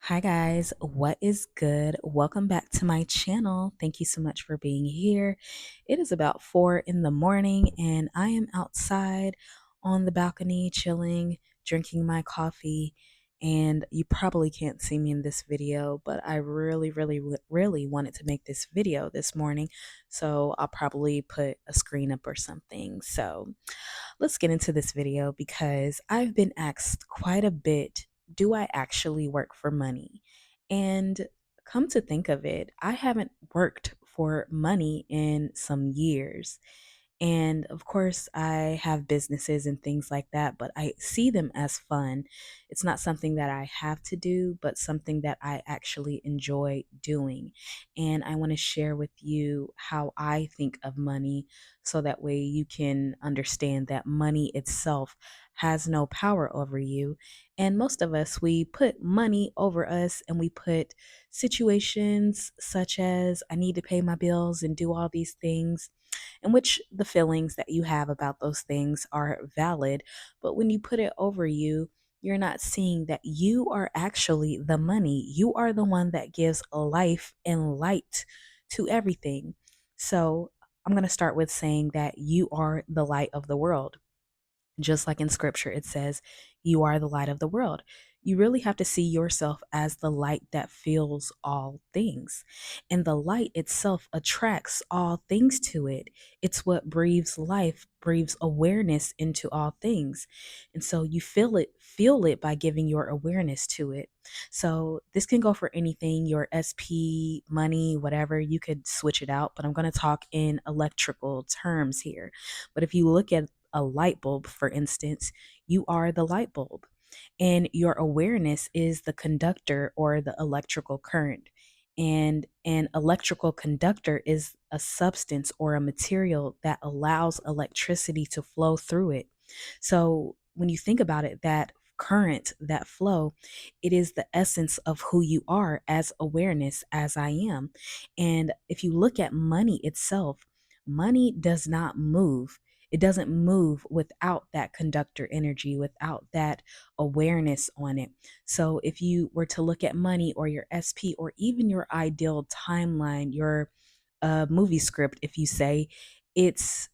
Hi guys, what is good? Welcome back to my channel. Thank you so much for being here. It is about 4 in the morning and I am outside on the balcony chilling, drinking my coffee. And you probably can't see me in this video, but I really wanted to make this video this morning. So I'll probably put a screen up or something. So let's get into this video because I've been asked quite a bit, do I actually work for money? And come to think of it, I haven't worked for money in some years. And of course, I have businesses and things like that, but I see them as fun. It's not something that I have to do, but something that I actually enjoy doing. And I want to share with you how I think of money so that way you can understand that money itself has no power over you. And most of us, we put money over us and we put situations such as I need to pay my bills and do all these things in which the feelings that you have about those things are valid. But when you put it over you, you're not seeing that you are actually the money. You are the one that gives life and light to everything. So I'm going to start with saying that you are the light of the world. Just like in scripture, it says, you are the light of the world. You really have to see yourself as the light that fills all things. And the light itself attracts all things to it. It's what breathes life, breathes awareness into all things. And so you feel it by giving your awareness to it. So this can go for anything, your SP, money, whatever, you could switch it out. But I'm going to talk in electrical terms here. But if you look at a light bulb, for instance, you are the light bulb, and your awareness is the conductor or the electrical current. And an electrical conductor is a substance or a material that allows electricity to flow through it. So when you think about it, that current, that flow, it is the essence of who you are as awareness, as I am. And if you look at money itself, money does not move. It doesn't move without that conductor energy, without that awareness on it. So if you were to look at money or your SP or even your ideal timeline, your movie script, if you say, it's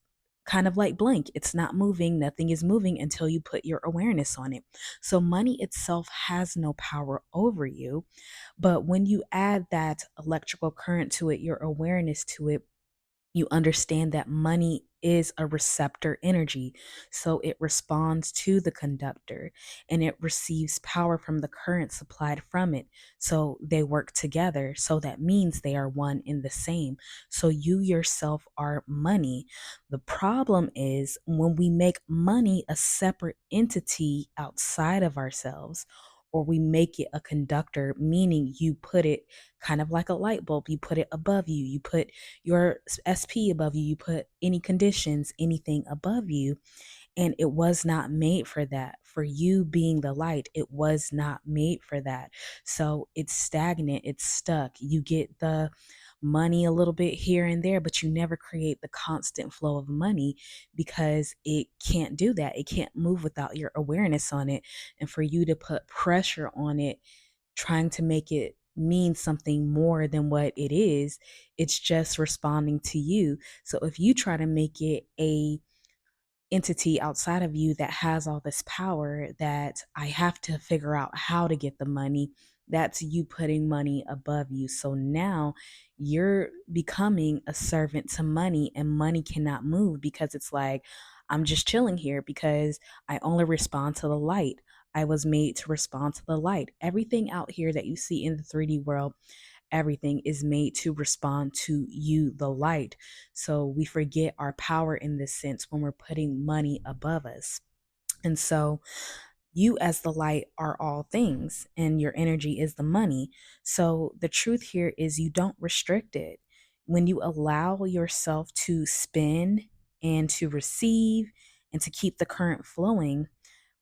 kind of like blank. It's not moving. Nothing is moving until you put your awareness on it. So money itself has no power over you. But when you add that electrical current to it, your awareness to it, you understand that money is a receptor energy. So it responds to the conductor and it receives power from the current supplied from it. So they work together. So that means they are one in the same. So you yourself are money. The problem is when we make money a separate entity outside of ourselves, or we make it a conductor, meaning you put it kind of like a light bulb, you put it above you, you put your SP above you, you put any conditions, anything above you. And it was not made for that. For you being the light, it was not made for that. So it's stagnant, it's stuck. You get the money a little bit here and there, but you never create the constant flow of money because it can't do that. It can't move without your awareness on it. And for you to put pressure on it, trying to make it mean something more than what it is, it's just responding to you. So if you try to make it a entity outside of you that has all this power, that I have to figure out how to get the money, that's you putting money above you. So now you're becoming a servant to money, and money cannot move because it's like, I'm just chilling here because I only respond to the light. I was made to respond to the light. Everything out here that you see in the 3D world, everything is made to respond to you, the light. So we forget our power in this sense when we're putting money above us. And so you as the light are all things and your energy is the money. So the truth here is you don't restrict it. When you allow yourself to spin and to receive and to keep the current flowing,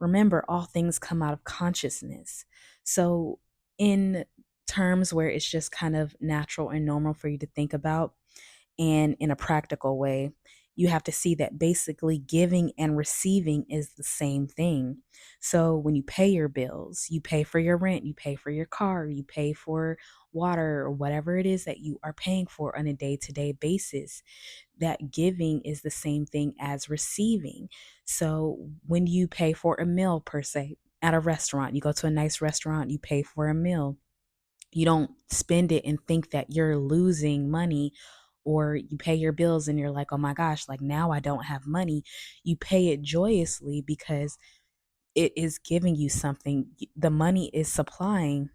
remember all things come out of consciousness. So in terms where it's just kind of natural and normal for you to think about, and in a practical way, you have to see that basically giving and receiving is the same thing. So when you pay your bills, you pay for your rent, you pay for your car, you pay for water, or whatever it is that you are paying for on a day to day basis, that giving is the same thing as receiving. So when you pay for a meal, per se, at a restaurant, you go to a nice restaurant, you pay for a meal. You don't spend it and think that you're losing money, or you pay your bills and you're like, oh my gosh, like now I don't have money. You pay it joyously because it is giving you something. The money is supplying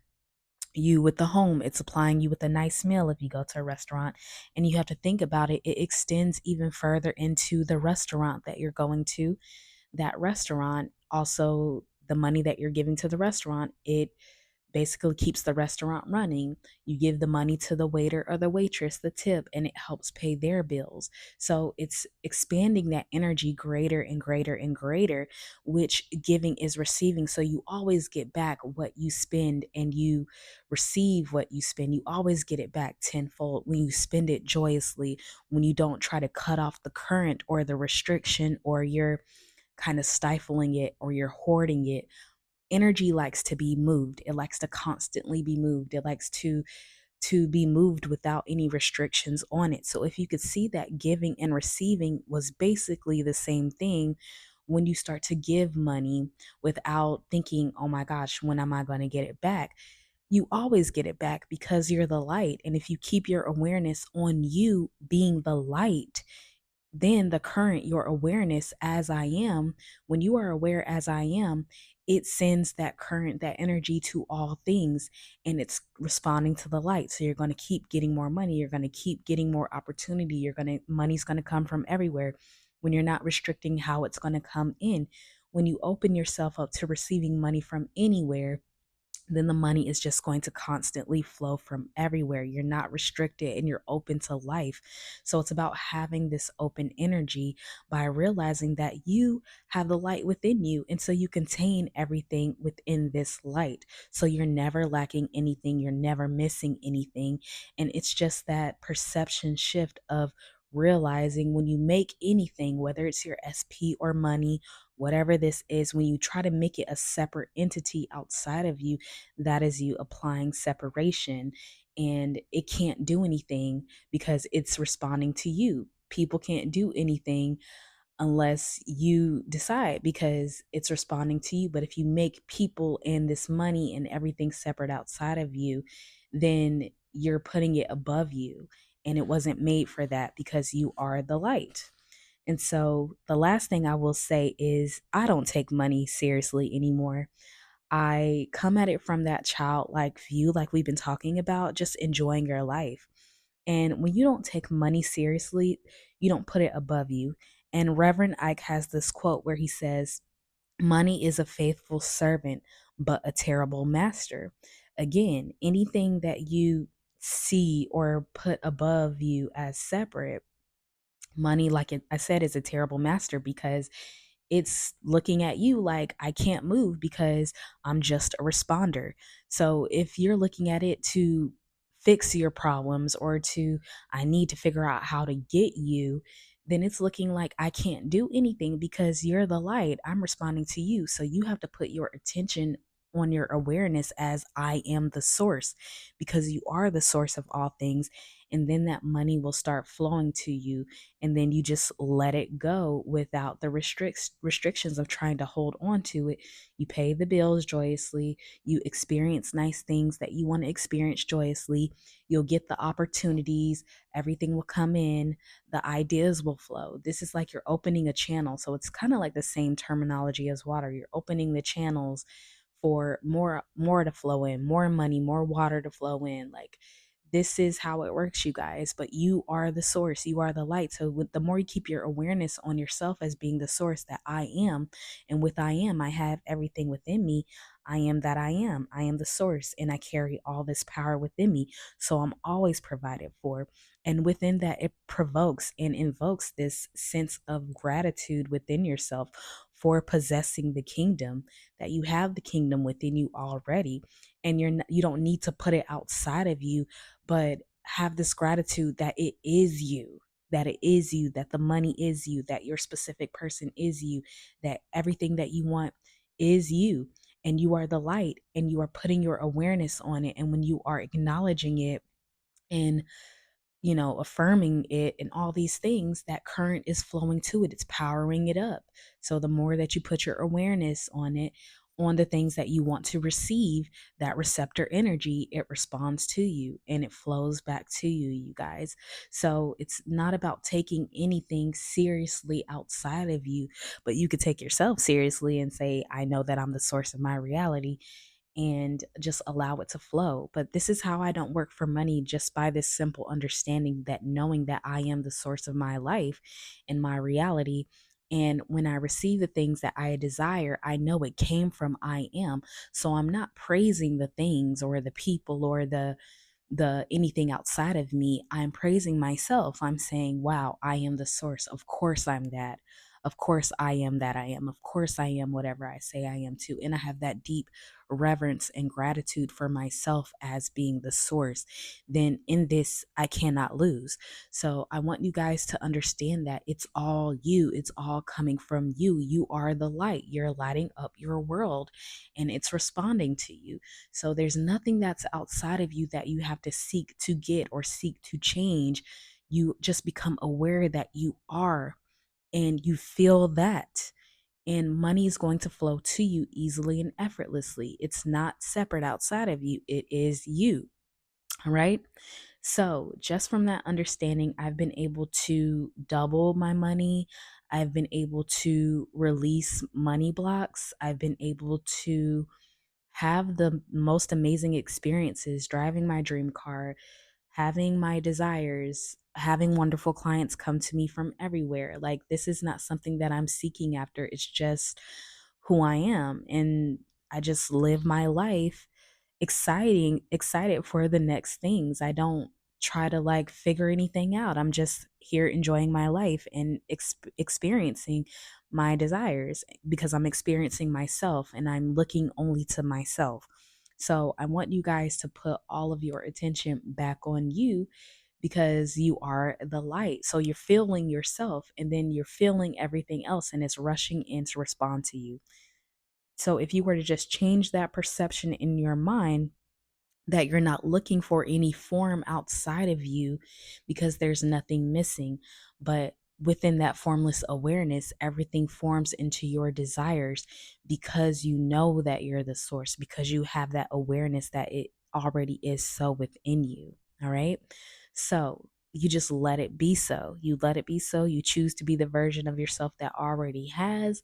you with the home, it's supplying you with a nice meal if you go to a restaurant. And you have to think about it, it extends even further into the restaurant that you're going to. That restaurant also, the money that you're giving to the restaurant, it basically keeps the restaurant running. You give the money to the waiter or the waitress, the tip, and it helps pay their bills. So it's expanding that energy greater and greater and greater, which giving is receiving. So you always get back what you spend, and you receive what you spend. You always get it back tenfold when you spend it joyously, when you don't try to cut off the current or the restriction, or you're kind of stifling it, or you're hoarding it. Energy likes to be moved. It likes to constantly be moved. It likes to be moved without any restrictions on it. So if you could see that giving and receiving was basically the same thing, when you start to give money without thinking, oh my gosh, when am I going to get it back? You always get it back because you're the light. And if you keep your awareness on you being the light, then the current, your awareness as I am, when you are aware as I am, it sends that current, that energy to all things, and it's responding to the light. So you're going to keep getting more money. You're going to keep getting more opportunity. Money's going to come from everywhere when you're not restricting how it's going to come in. When you open yourself up to receiving money from anywhere, then the money is just going to constantly flow from everywhere. You're not restricted and you're open to life. So it's about having this open energy by realizing that you have the light within you. And so you contain everything within this light. So you're never lacking anything, you're never missing anything. And it's just that perception shift of realizing when you make anything, whether it's your SP or money, whatever this is, when you try to make it a separate entity outside of you, that is you applying separation, and it can't do anything because it's responding to you. People can't do anything unless you decide, because it's responding to you. But if you make people and this money and everything separate outside of you, then you're putting it above you, and it wasn't made for that because you are the light. And so the last thing I will say is I don't take money seriously anymore. I come at it from that childlike view, like we've been talking about, just enjoying your life. And when you don't take money seriously, you don't put it above you. And Reverend Ike has this quote where he says, money is a faithful servant, but a terrible master. Again, anything that you see or put above you as separate, money, like I said, is a terrible master because it's looking at you like, I can't move because I'm just a responder. So if you're looking at it to fix your problems, or to, I need to figure out how to get you, then it's looking like I can't do anything because you're the light. I'm responding to you. So you have to put your attention on your awareness as I am the source, because you are the source of all things. And then that money will start flowing to you, and then you just let it go without the restrictions of trying to hold on to it. You pay the bills joyously, you experience nice things that you want to experience joyously, you'll get the opportunities, everything will come in, the ideas will flow. This is like you're opening a channel. So it's kind of like the same terminology as water. You're opening the channels for more to flow in, more money, more water to flow in. Like, this is how it works, you guys. But you are the source, you are the light. So with the more you keep your awareness on yourself as being the source that I am, and with I am, I have everything within me. I am that I am. I am the source, and I carry all this power within me. So I'm always provided for. And within that, it provokes and invokes this sense of gratitude within yourself for possessing the kingdom, that you have the kingdom within you already, and you don't need to put it outside of you, but have this gratitude that it is you. that it is you, that the money is you, that your specific person is you, that everything that you want is you, and you are the light, and you are putting your awareness on it. And when you are acknowledging it and affirming it and all these things, that current is flowing to it. It's powering it up. So the more that you put your awareness on it, on the things that you want to receive, that receptor energy, it responds to you and it flows back to you, you guys. So it's not about taking anything seriously outside of you, but you could take yourself seriously and say, I know that I'm the source of my reality, and just allow it to flow. But this is how I don't work for money, just by this simple understanding, that knowing that I am the source of my life and my reality. And when I receive the things that I desire, I know it came from I am. So I'm not praising the things or the people or the anything outside of me. I'm praising myself. I'm saying, wow, I am the source. Of course I'm that. Of course I am that I am. Of course I am whatever I say I am too. And I have that deep reverence and gratitude for myself as being the source. Then in this, I cannot lose. So I want you guys to understand that it's all you. It's all coming from you. You are the light. You're lighting up your world and it's responding to you. So there's nothing that's outside of you that you have to seek to get or seek to change. You just become aware that you are, and you feel that. And money is going to flow to you easily and effortlessly. It's not separate outside of you, it is you. All right. So, just from that understanding, I've been able to double my money. I've been able to release money blocks. I've been able to have the most amazing experiences driving my dream car, having my desires, having wonderful clients come to me from everywhere. Like, this is not something that I'm seeking after. It's just who I am. And I just live my life excited for the next things. I don't try to like figure anything out. I'm just here enjoying my life and experiencing my desires, because I'm experiencing myself and I'm looking only to myself. So I want you guys to put all of your attention back on you, because you are the light. So you're feeling yourself and then you're feeling everything else, and it's rushing in to respond to you. So if you were to just change that perception in your mind, that you're not looking for any form outside of you, because there's nothing missing. But within that formless awareness, everything forms into your desires, because you know that you're the source, because you have that awareness that it already is so within you. All right. So you just let it be so. You let it be so. You choose to be the version of yourself that already has.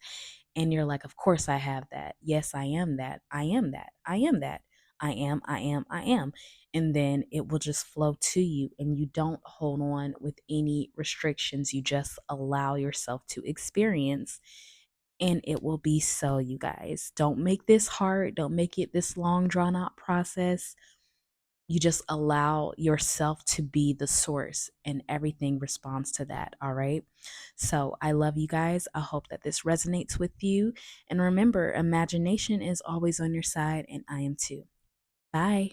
And you're like, of course I have that. Yes, I am that. I am that. I am that. I am. And then it will just flow to you, and you don't hold on with any restrictions. You just allow yourself to experience, and it will be so, you guys. Don't make this hard. Don't make it this long, drawn out process. You just allow yourself to be the source, and everything responds to that. All right. So I love you guys. I hope that this resonates with you. And remember, imagination is always on your side, and I am too. Bye.